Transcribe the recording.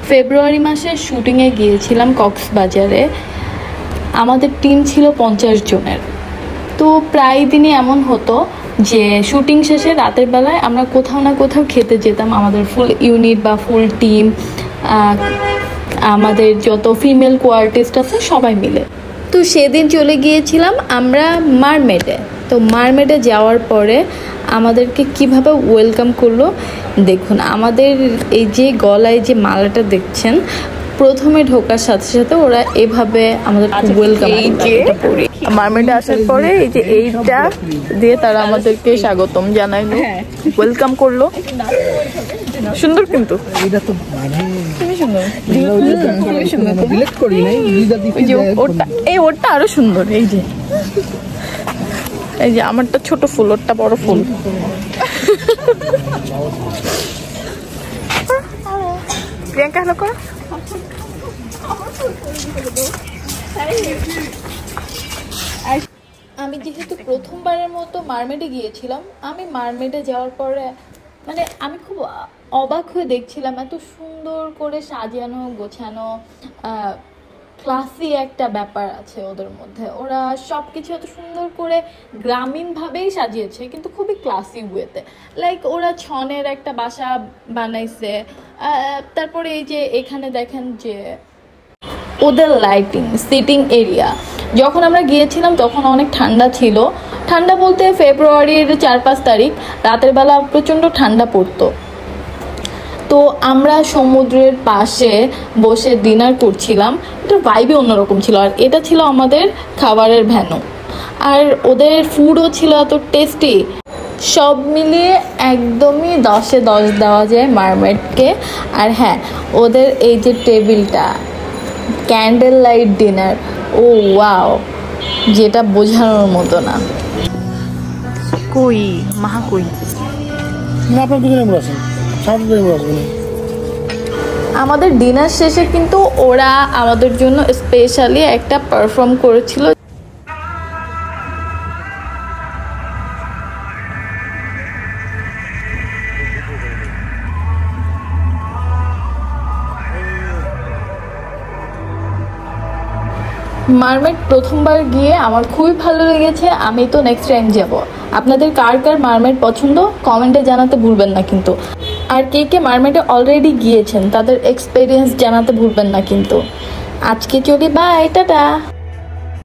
ফেব্রুয়ারি মাসে শুটিংয়ে গিয়েছিলাম কক্সবাজারে। আমাদের টিম ছিল 50 জনের। তো প্রায় দিনই এমন হতো যে শুটিং শেষে রাতের বেলায় আমরা কোথাও না কোথাও খেতে যেতাম, আমাদের ফুল ইউনিট বা ফুল টিম, আমাদের যত ফিমেল কোয়ার্টিস্ট আছে সবাই মিলে। তো সেদিন চলে গিয়েছিলাম আমরা মারমেডে। তো মারমেডে যাওয়ার পরে আমাদেরকে কিভাবে ওয়েলকাম করলো দেখুন। আমাদের এই যে গলায় যে মালাটা দেখছেন, প্রথমে ঢোকার সাথে সাথে ওরা এভাবে আমাদের ওয়েলকাম, এই যে মারমেডে আসার পরে এই যে এইটা দিয়ে তারা আমাদেরকে স্বাগতম জানাইলো, ওয়েলকাম করলো। সুন্দর, কিন্তু এটা তো খুবই সুন্দর, ডিলেট করি নাই, এই ওরটা আরো সুন্দর। এই যে আমারটা ছোট ফুল, ওরটা বড় ফুল। প্রিয়াঙ্কা হ্যালো কর। আমি যেহেতু প্রথমবারের মতো মারমেডে গিয়েছিলাম, আমি মারমেডে যাওয়ার পরে মানে আমি খুব অবাক হয়ে দেখছিলাম, এত সুন্দর করে সাজানো গোছানো, ক্লাসি একটা ব্যাপার আছে ওদের মধ্যে। ওরা সব কিছু এত সুন্দর করে গ্রামীণভাবেই সাজিয়েছে, কিন্তু খুবই ক্লাসি ওয়েতে। লাইক ওরা ছনের একটা বাসা বানাইছে। তারপরে এই যে এখানে দেখেন যে ওদের লাইটিং, সিটিং এরিয়া। যখন আমরা গিয়েছিলাম তখন অনেক ঠান্ডা ছিল। ঠান্ডা বলতে ফেব্রুয়ারির 4-5 তারিখ রাতের বেলা প্রচণ্ড ঠান্ডা পড়তো। তো আমরা সমুদ্রের পাশে বসে ডিনার করছিলাম, এটার ভাইবই অন্যরকম ছিল। আর এটা ছিল আমাদের খাবারের ভ্যানু, আর ওদের ফুডও ছিল এত টেস্টি। সব মিলিয়ে একদমই 10-এ 10 দেওয়া যায় মারমেডকে। আর হ্যাঁ, ওদের এই যে টেবিলটা, ক্যান্ডেল লাইট ডিনার, ও ওয়াও, যেটা বোঝানোর মতো না। কই মাহা কই? আমাদের ডিনার শেষে কিন্তু ওরা আমাদের জন্য স্পেশালি একটা পারফর্ম করেছিল। মারমেড প্রথমবার গিয়ে আমার খুবই ভালো লেগেছে। আমি তো নেক্সট টাইম যাব। আপনাদের কার কার মারমেড পছন্দ কমেন্টে জানাতে ভুলবেন না কিন্তু। আর কে কে মারমেডে অলরেডি গিয়েছেন তাদের এক্সপিরিয়েন্স জানাতে ভুলবেন না কিন্তু। আজকে চলি, বাই, টাটা।